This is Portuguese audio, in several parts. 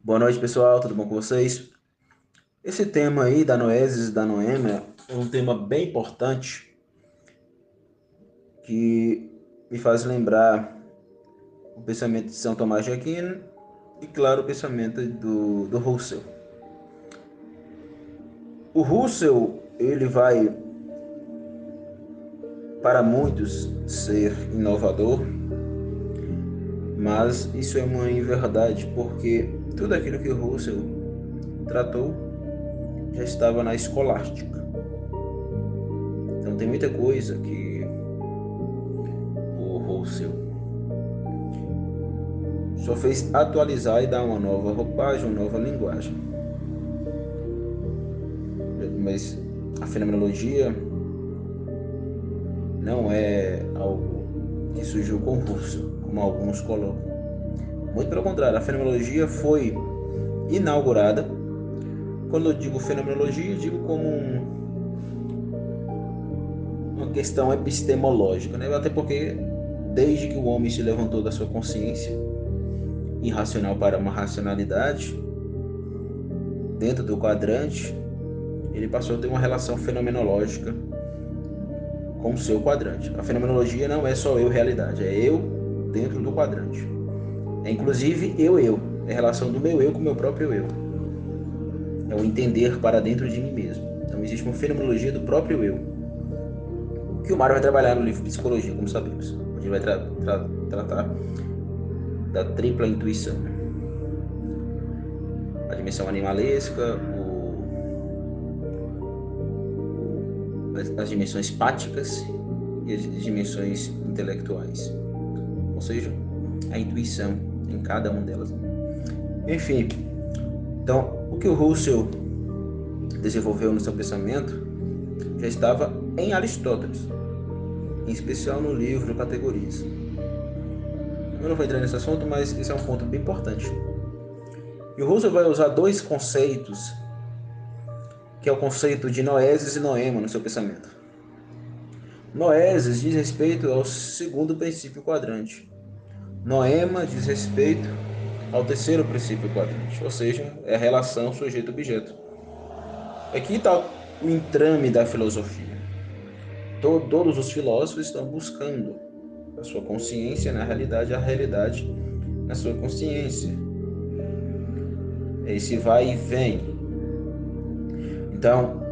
Boa noite, pessoal. Tudo bom com vocês? Esse tema aí da noesis e da noema é um tema bem importante que me faz lembrar o pensamento de São Tomás de Aquino e, claro, o pensamento do Russell. O Russell, ele vai, para muitos, ser inovador, mas isso é uma inverdade, porque tudo aquilo que o Russell tratou já estava na escolástica. Então tem muita coisa que o Russell só fez atualizar e dar uma nova roupagem, uma nova linguagem. Mas a fenomenologia não é algo que surgiu com Russell, como alguns colocam. Muito pelo contrário, a fenomenologia foi inaugurada. Quando eu digo fenomenologia, eu digo como uma questão epistemológica, né? Até porque desde que o homem se levantou da sua consciência irracional para uma racionalidade dentro do quadrante, ele passou a ter uma relação fenomenológica com o seu quadrante. A fenomenologia não é só eu realidade, é eu dentro do quadrante. É inclusive eu. É a relação do meu eu com o meu próprio eu. É o entender para dentro de mim mesmo. Então existe uma fenomenologia do próprio eu. Que o Mário vai trabalhar no livro Psicologia, como sabemos. Onde ele vai tratar da tripla intuição. A dimensão animalesca, as dimensões páticas e as dimensões intelectuais. Ou seja, a intuição em cada uma delas. Enfim, então o que o Russell desenvolveu no seu pensamento já estava em Aristóteles, em especial no livro Categorias. Eu não vou entrar nesse assunto, mas esse é um ponto bem importante. E o Russell vai usar dois conceitos, que é o conceito de noesis e noema no seu pensamento. Noesis diz respeito ao segundo princípio quadrante. Noema diz respeito ao terceiro princípio quadrante, ou seja, é a relação sujeito-objeto. Aqui está o entrame da filosofia. Todos os filósofos estão buscando a sua consciência na realidade, a realidade na sua consciência. Esse vai e vem. Então,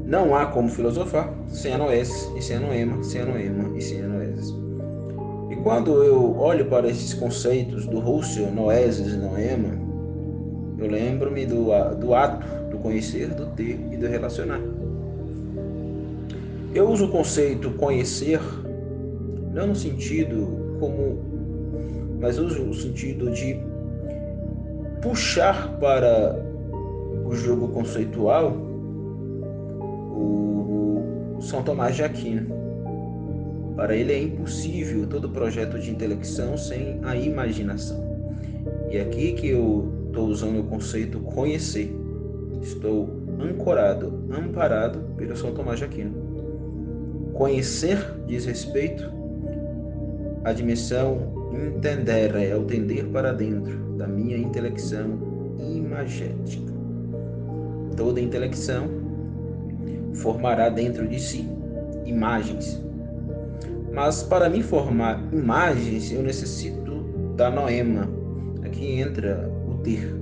não há como filosofar sem a noesis, e sem a noema, sem a noema e sem a noesis. E quando eu olho para esses conceitos do Russell, noesis e noema, eu lembro-me do ato, do conhecer, do ter e do relacionar. Eu uso o conceito conhecer não no sentido como, mas uso o sentido de puxar para o jogo conceitual o São Tomás de Aquino. Para ele é impossível todo projeto de intelecção sem a imaginação. E é aqui que eu estou usando o conceito conhecer. Estou ancorado, amparado pelo São Tomás de Aquino. Conhecer diz respeito à dimensão entendere, é o tender para dentro da minha intelecção imagética. Toda intelecção formará dentro de si imagens. Mas para me formar imagens, eu necessito da noema. Aqui entra o ter.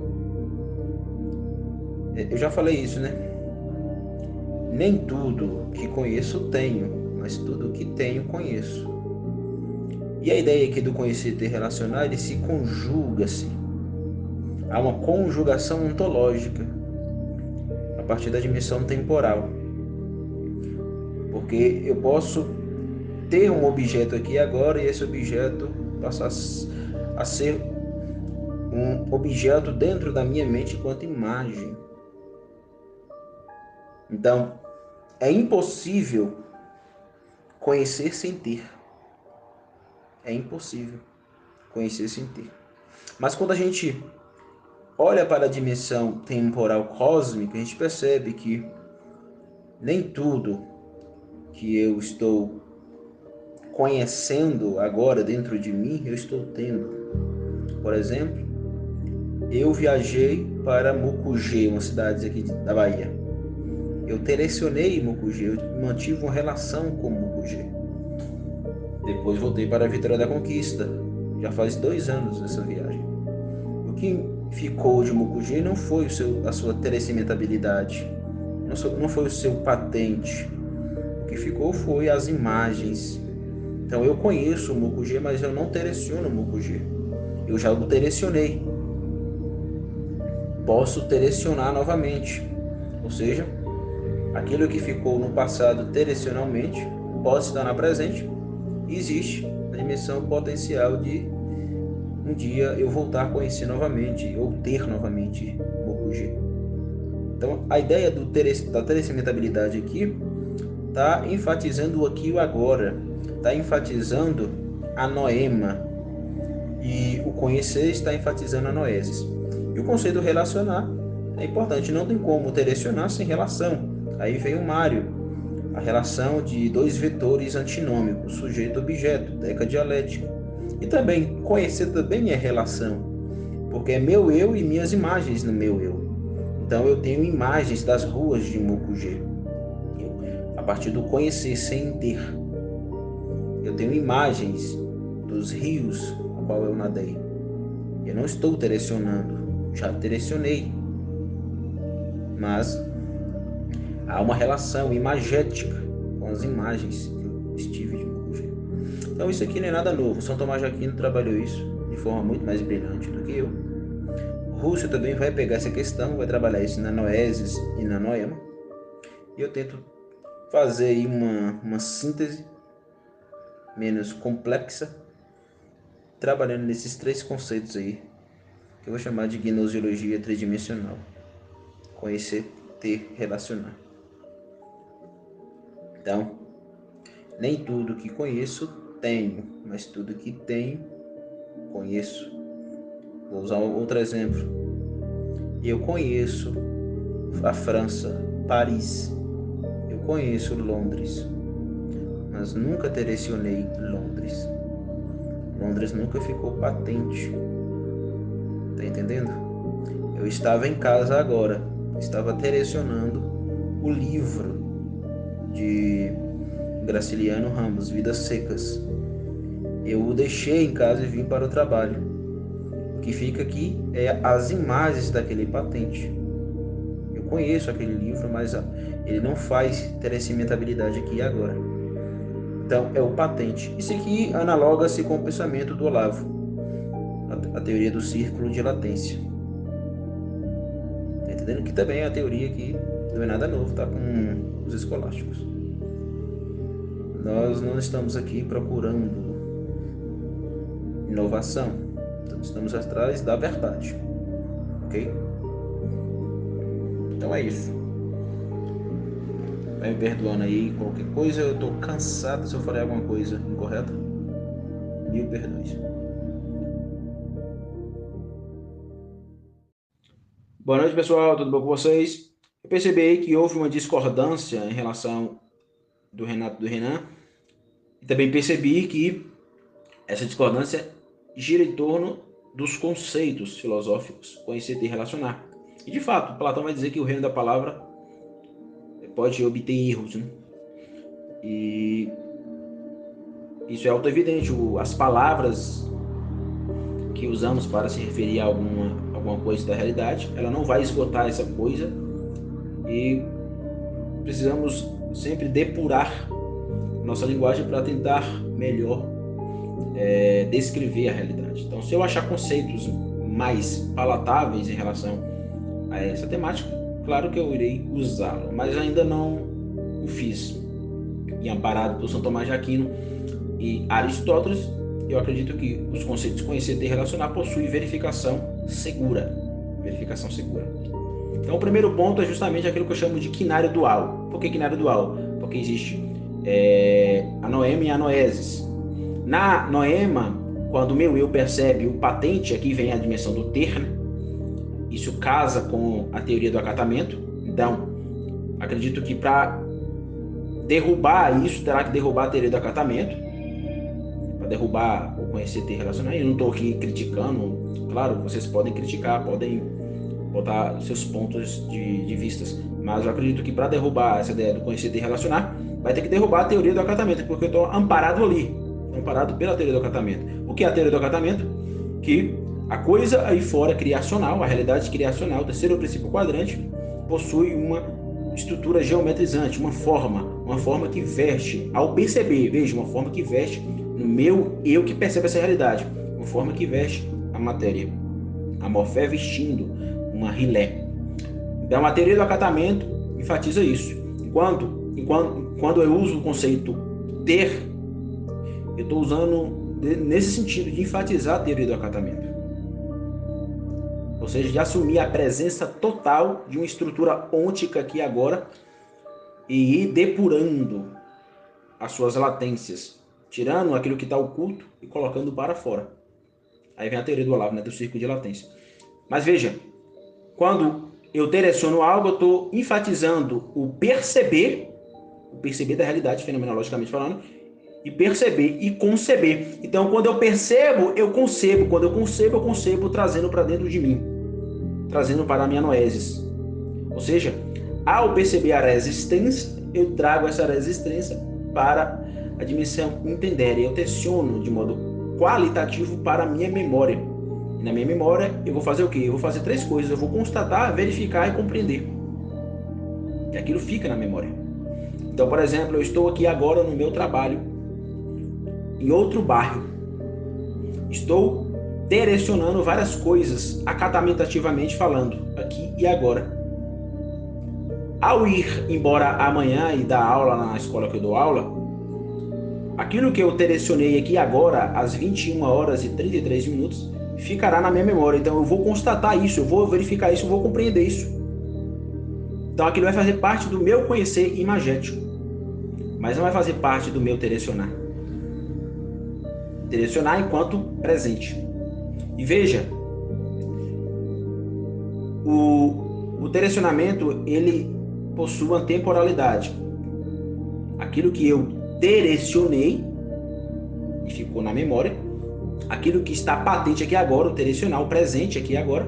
Eu já falei isso, né? Nem tudo que conheço tenho, mas tudo que tenho conheço. E a ideia aqui do conhecer e ter relacionar, ele se conjuga-se. Há uma conjugação ontológica a partir da dimensão temporal. Porque eu posso ter um objeto aqui agora e esse objeto passar a ser um objeto dentro da minha mente enquanto imagem. Então, é impossível conhecer sem ter. É impossível conhecer sem ter. Mas quando a gente olha para a dimensão temporal cósmica, a gente percebe que nem tudo que eu estou conhecendo agora dentro de mim, eu estou tendo. Por exemplo, eu viajei para Mucugê, uma cidade aqui da Bahia. Eu telecionei Mucugê, eu mantive uma relação com Mucugê. Depois voltei para a Vitória da Conquista. Já faz 2 anos essa viagem. O que ficou de Mucugê não foi a sua telecimentabilidade, não foi o seu patente. O que ficou foi as imagens. Então eu conheço o Mucugê, mas eu não teleciono o Mucugê. Eu já o telecionei. Posso telecionar novamente. Ou seja, aquilo que ficou no passado telecionalmente pode se tornar presente. Existe a dimensão potencial de um dia eu voltar a conhecer novamente ou ter novamente Mucugê. Então a ideia da telecimentabilidade aqui está enfatizando o aqui e o agora, está enfatizando a noema, e o conhecer está enfatizando a noesis. E o conceito relacionar é importante, não tem como telecionar sem relação. Aí vem o Mário, a relação de 2 vetores antinômicos, sujeito-objeto, deca dialética. E também, conhecer também é relação, porque é meu eu e minhas imagens no meu eu. Então eu tenho imagens das ruas de Mucugê, a partir do conhecer sem ter. Eu tenho imagens dos rios a qual eu nadei. Eu não estou telecionando, já telecionei. Mas há uma relação imagética com as imagens que eu estive de Mucugê. Então isso aqui não é nada novo. São Tomás de Aquino trabalhou isso de forma muito mais brilhante do que eu. Russell também vai pegar essa questão, vai trabalhar isso na noesis e na noema. E eu tento fazer aí uma síntese menos complexa, trabalhando nesses 3 conceitos aí, que eu vou chamar de gnoseologia tridimensional: conhecer, ter, relacionar. Então, nem tudo que conheço tenho, mas tudo que tenho, conheço. Vou usar outro exemplo. Eu conheço a França, Paris. Eu conheço Londres, mas nunca telecionei Londres. Londres nunca ficou patente. Tá entendendo? Eu estava em casa agora, estava telecionando o livro de Graciliano Ramos, Vidas Secas. Eu o deixei em casa e vim para o trabalho. O que fica aqui é as imagens daquele patente. Eu conheço aquele livro, mas ele não faz telecimentabilidade aqui e agora. Então é o patente. Isso aqui analoga-se com o pensamento do Olavo, a teoria do círculo de latência. Tá entendendo? Que também é a teoria que não é nada novo, tá com os escolásticos. Nós não estamos aqui procurando inovação, estamos atrás da verdade, ok? Então é isso. Vai me perdoando aí qualquer coisa, eu tô cansado se eu falei alguma coisa incorreta. 1000 perdões. Boa noite, pessoal, tudo bom com vocês? Eu percebi aí que houve uma discordância em relação do Renato e do Renan, e também percebi que essa discordância gira em torno dos conceitos filosóficos, conhecer e relacionar. E de fato, Platão vai dizer que o reino da palavra pode obter erros, né? E isso é auto-evidente. As palavras que usamos para se referir a alguma coisa da realidade, ela não vai esgotar essa coisa, e precisamos sempre depurar nossa linguagem para tentar melhor descrever a realidade. Então, se eu achar conceitos mais palatáveis em relação a essa temática, claro que eu irei usá-lo, mas ainda não o fiz. E amparado por São Tomás de Aquino e Aristóteles, eu acredito que os conceitos conhecer e relacionar possuem verificação segura. Então, o primeiro ponto é justamente aquilo que eu chamo de quinário dual. Por que quinário dual? Porque existe a noema e a noesis. Na noema, quando o meu eu percebe o patente, aqui vem a dimensão do ter, né? Isso casa com a teoria do acatamento. Então, acredito que para derrubar isso, terá que derrubar a teoria do acatamento. Para derrubar o conhecer-te e relacionar. Eu não estou aqui criticando, claro, vocês podem criticar, podem botar seus pontos de vistas, mas eu acredito que para derrubar essa ideia do conhecer-te e relacionar, vai ter que derrubar a teoria do acatamento, porque eu estou amparado ali, amparado pela teoria do acatamento. O que é a teoria do acatamento? Que a coisa aí fora criacional, a realidade criacional, o terceiro princípio quadrante, possui uma estrutura geometrizante, uma forma que veste, ao perceber, veja, uma forma que veste no meu eu que percebe essa realidade, uma forma que veste a matéria. A morfé vestindo uma rilé. Então, a teoria do acatamento enfatiza isso. Quando eu uso o conceito ter, eu estou usando nesse sentido de enfatizar a teoria do acatamento. Ou seja, de assumir a presença total de uma estrutura ôntica aqui agora e ir depurando as suas latências, tirando aquilo que está oculto e colocando para fora. Aí vem a teoria do Olavo, né, do círculo de latência. Mas veja, quando eu direciono algo, eu estou enfatizando o perceber da realidade, fenomenologicamente falando, e perceber e conceber. Então, quando eu percebo, eu concebo. Quando eu concebo trazendo para dentro de mim, trazendo para a minha noesis. Ou seja, ao perceber a resistência, eu trago essa resistência para a dimensão entender. Eu tensiono de modo qualitativo para a minha memória. E na minha memória, eu vou fazer o quê? Eu vou fazer 3 coisas. Eu vou constatar, verificar e compreender. E aquilo fica na memória. Então, por exemplo, eu estou aqui agora no meu trabalho, em outro bairro. Estou direcionando várias coisas, acatamentativamente falando, aqui e agora. Ao ir embora amanhã e dar aula na escola que eu dou aula, aquilo que eu direcionei aqui agora, às 21 horas e 33 minutos, ficará na minha memória. Então eu vou constatar isso, eu vou verificar isso, eu vou compreender isso. Então aquilo vai fazer parte do meu conhecer imagético, mas não vai fazer parte do meu direcionar. Direcionar enquanto presente. E veja, o direcionamento, ele possui uma temporalidade. Aquilo que eu direcionei e ficou na memória, aquilo que está patente aqui agora, o direcional, o presente aqui agora,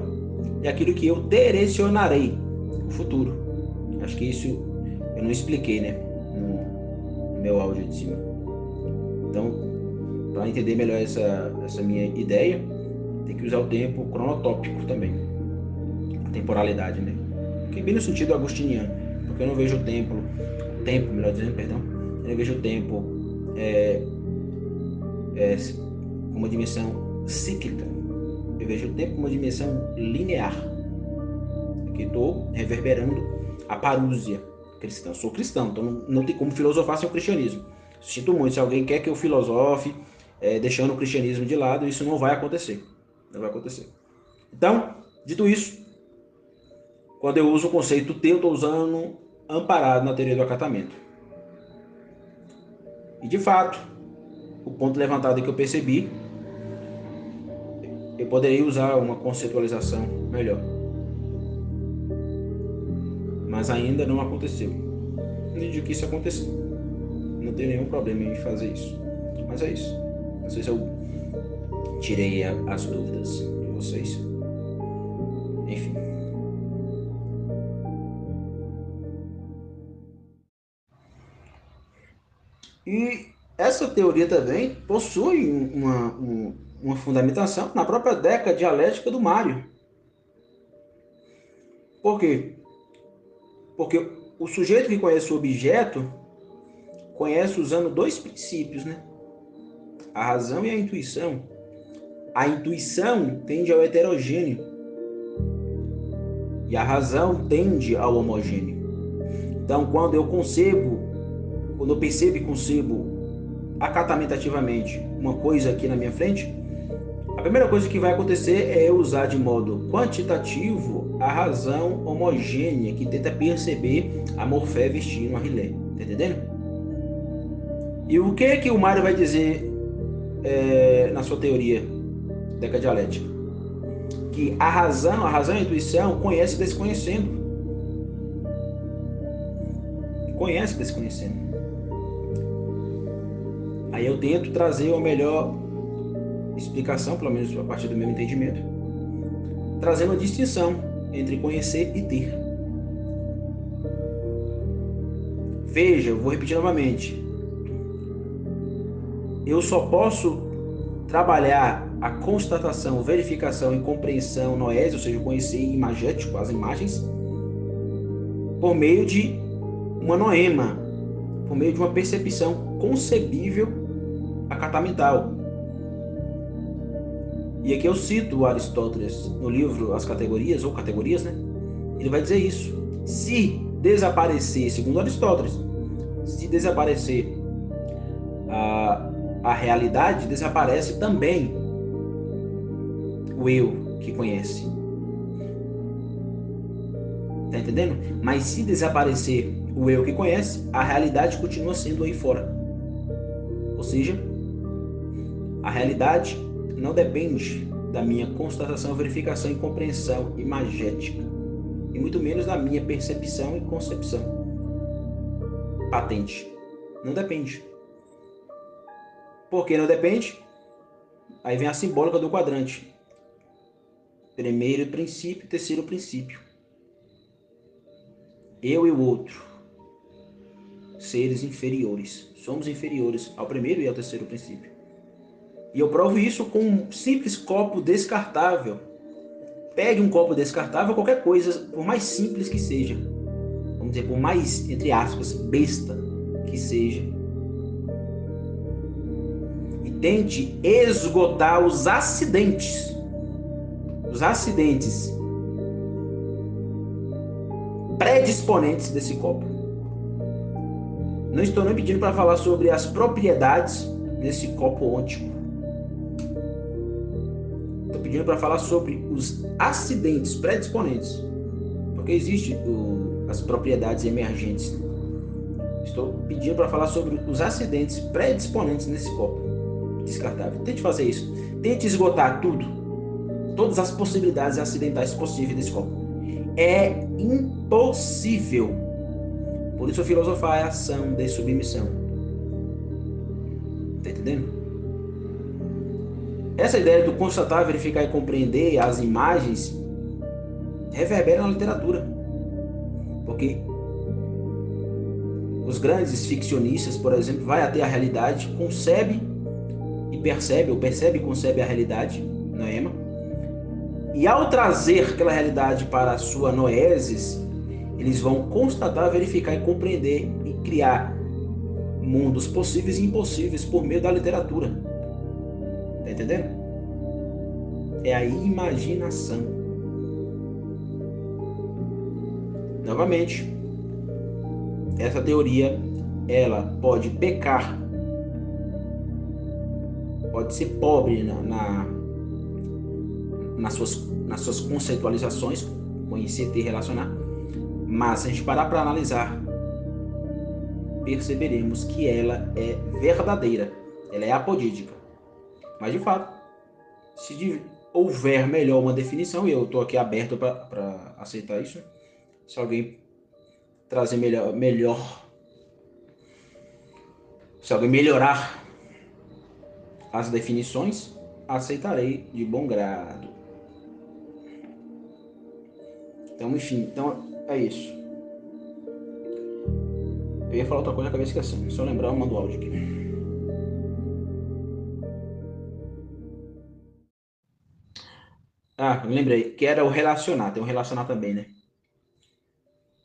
e aquilo que eu direcionarei, o futuro. Acho que isso eu não expliquei, né, no meu áudio de cima. Então, para entender melhor essa minha ideia, tem que usar o tempo cronotópico também, a temporalidade, né? Que bem no sentido agostiniano, porque eu não vejo o tempo, melhor dizendo, perdão, eu não vejo o tempo como uma dimensão cíclica. Eu vejo o tempo como uma dimensão linear. Aqui estou reverberando a parúzia cristã. Sou cristão, então não tem como filosofar sem o cristianismo. Sinto muito, se alguém quer que eu filosofe, deixando o cristianismo de lado, isso não vai acontecer. Não vai acontecer. Então, dito isso, quando eu uso o conceito ter, eu estou usando amparado na teoria do acatamento. E de fato, o ponto levantado que eu percebi, eu poderia usar uma conceitualização melhor. Mas ainda não aconteceu. Nem digo que isso aconteceu. Não tenho nenhum problema em fazer isso. Mas é isso. Não sei se eu tirei as dúvidas de vocês. Enfim. E essa teoria também possui uma fundamentação na própria década dialética do Mário. Por quê? Porque o sujeito que conhece o objeto conhece usando 2 princípios, né? A razão e a intuição. A intuição tende ao heterogêneo e a razão tende ao homogêneo. Então, quando eu percebo e concebo acatamentativamente uma coisa aqui na minha frente, a primeira coisa que vai acontecer é eu usar de modo quantitativo a razão homogênea que tenta perceber a morfé vestindo a rilé. Tá entendendo? E o que o Mário vai dizer na sua teoria decadialética? Que a razão e a intuição conhece desconhecendo. Conhece desconhecendo. Aí eu tento trazer o melhor explicação, pelo menos a partir do meu entendimento, trazendo a distinção entre conhecer e ter. Veja, eu vou repetir novamente. Eu só posso trabalhar a constatação, verificação e compreensão noés, ou seja, conhecer imagético, as imagens, por meio de uma noema, por meio de uma percepção concebível acatamental. E aqui eu cito o Aristóteles no livro As Categorias, ou Categorias, né? Ele vai dizer isso. Se desaparecer, segundo Aristóteles, se desaparecer a realidade, desaparece também o eu que conhece. Tá entendendo? Mas se desaparecer o eu que conhece, a realidade continua sendo aí fora. Ou seja, a realidade não depende da minha constatação, verificação e compreensão imagética, e muito menos da minha percepção e concepção patente. Não depende. Por que não depende? Aí vem a simbólica do quadrante. Primeiro princípio, terceiro princípio. Eu e o outro, seres inferiores. Somos inferiores ao primeiro e ao terceiro princípio. E eu provo isso com um simples copo descartável. Pegue um copo descartável, qualquer coisa, por mais simples que seja. Vamos dizer, por mais, entre aspas, besta que seja. E tente esgotar os acidentes. Os acidentes predisponentes desse copo. Não estou nem pedindo para falar sobre as propriedades desse copo ôntico. Estou pedindo para falar sobre os acidentes predisponentes. Porque existem as propriedades emergentes. Estou pedindo para falar sobre os acidentes predisponentes nesse copo descartável. Tente fazer isso. Tente esgotar tudo. Todas as possibilidades acidentais possíveis desse copo. É impossível. Por isso filosofar é ação de submissão. Tá entendendo? Essa ideia do constatar, verificar e compreender as imagens reverbera na literatura. Porque os grandes ficcionistas, por exemplo, vai até a realidade, concebe e percebe, ou percebe e concebe a realidade, noema, e ao trazer aquela realidade para a sua noesis, eles vão constatar, verificar e compreender e criar mundos possíveis e impossíveis por meio da literatura. Tá entendendo? É a imaginação. Novamente, essa teoria, ela pode pecar, pode ser pobre nas suas conceitualizações, conhecer, ter, relacionar, mas se a gente parar para analisar, perceberemos que ela é verdadeira, ela é apodídica. Mas de fato, se houver melhor uma definição, e eu estou aqui aberto para aceitar isso, se alguém trazer melhor, se alguém melhorar as definições, aceitarei de bom grado. Então, enfim, é isso. Eu ia falar outra coisa, acabei esquecendo. Se eu lembrar, eu mando o áudio aqui. Ah, eu lembrei, que era o relacionar. Tem o relacionar também, né?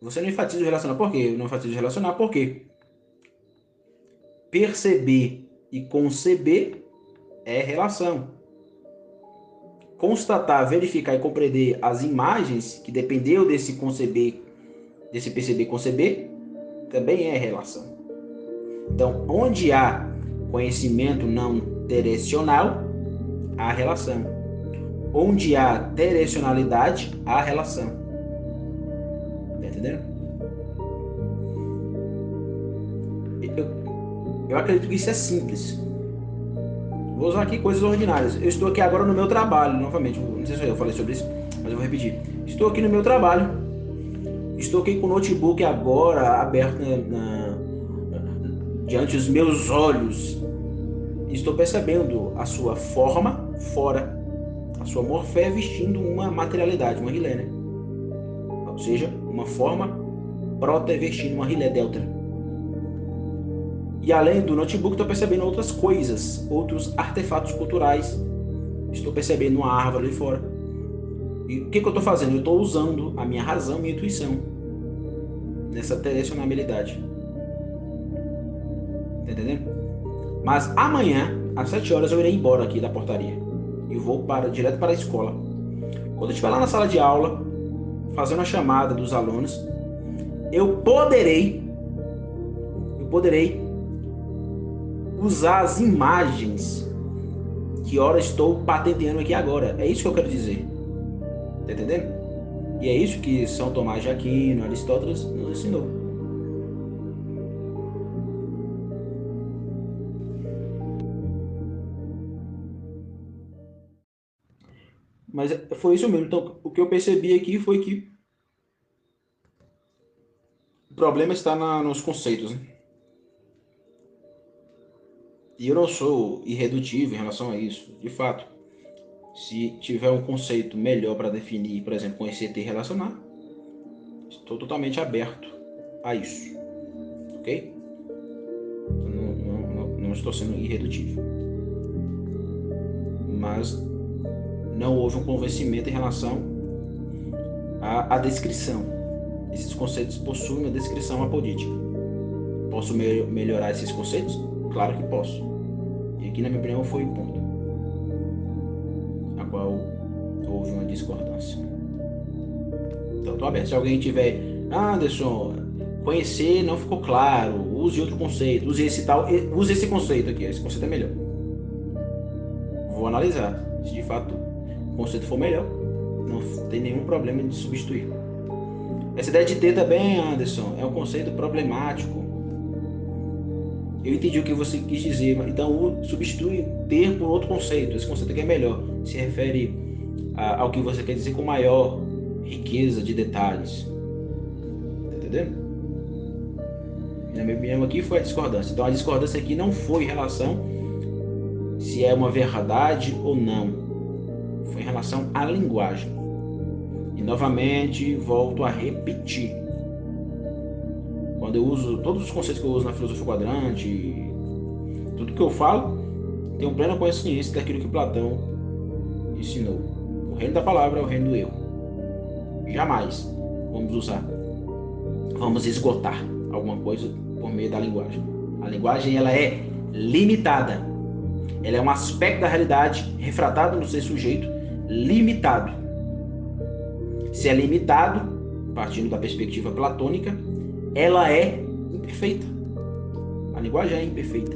Você não enfatiza o relacionar. Por quê? Eu não enfatizo o relacionar porque perceber e conceber é relação. Constatar, verificar e compreender as imagens que dependeu desse conceber, desse perceber e conceber, também é relação. Então, onde há conhecimento não terecional, há relação. Onde há terecionalidade, há relação. Tá entendendo? Eu acredito que isso é simples. Vou usar aqui coisas ordinárias. Eu estou aqui agora no meu trabalho, novamente. Não sei se eu falei sobre isso, mas eu vou repetir. Estou aqui no meu trabalho. Estou aqui com o notebook agora aberto diante dos meus olhos. Estou percebendo a sua forma, fora. A sua morfé vestindo uma materialidade, uma rilé, né? Ou seja, uma forma prota vestindo uma rilé delta. E além do notebook, estou percebendo outras coisas, outros artefatos culturais. Estou percebendo uma árvore ali fora. E o que eu estou fazendo? Eu estou usando a minha razão, minha intuição nessa direcionabilidade. Tá entendendo? Mas amanhã, às 7 horas, eu irei embora aqui da portaria. E vou direto para a escola. Quando eu estiver lá na sala de aula, fazendo a chamada dos alunos, eu poderei usar as imagens que ora estou patenteando aqui agora. É isso que eu quero dizer. Tá entendendo? E é isso que São Tomás de Aquino, Aristóteles nos ensinou. Mas foi isso mesmo. Então, o que eu percebi aqui foi que o problema está nos conceitos, né? E eu não sou irredutível em relação a isso, de fato. Se tiver um conceito melhor para definir, por exemplo, conhecer, ter, relacionar, estou totalmente aberto a isso, ok? Não estou sendo irredutível. Mas não houve um convencimento em relação à descrição. Esses conceitos possuem uma descrição apodítica. Posso melhorar esses conceitos? Claro que posso. E aqui, na minha opinião, foi o ponto a qual houve uma discordância. Então, estou aberto. Se alguém tiver, Anderson, conhecer não ficou claro, use outro conceito, use esse conceito aqui, esse conceito é melhor. Vou analisar. Se de fato o conceito for melhor, não tem nenhum problema de substituir. Essa ideia de ter também, Anderson, é um conceito problemático. Eu entendi o que você quis dizer, então substitui ter por outro conceito. Esse conceito aqui é melhor. Se refere ao que você quer dizer com maior riqueza de detalhes. Tá entendendo? Na minha opinião, aqui foi a discordância. Então a discordância aqui não foi em relação se é uma verdade ou não. Foi em relação à linguagem. E novamente volto a repetir. Quando eu uso todos os conceitos que eu uso na filosofia quadrante, tudo que eu falo, tenho plena consciência daquilo que Platão ensinou. O reino da palavra é o reino do eu. Jamais vamos esgotar alguma coisa por meio da linguagem. A linguagem, ela é limitada. Ela é um aspecto da realidade refratado no ser sujeito, limitado. Se é limitado, partindo da perspectiva platônica, ela é imperfeita. A linguagem é imperfeita.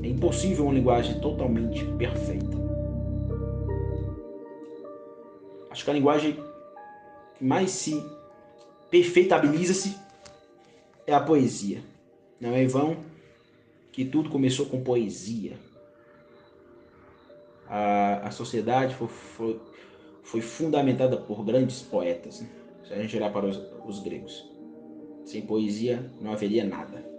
É impossível uma linguagem totalmente perfeita. Acho que a linguagem que mais se perfeitabiliza-se é a poesia. Não é em vão que tudo começou com poesia. A sociedade foi fundamentada por grandes poetas, né? Se a gente olhar para os gregos. Sem poesia não haveria nada.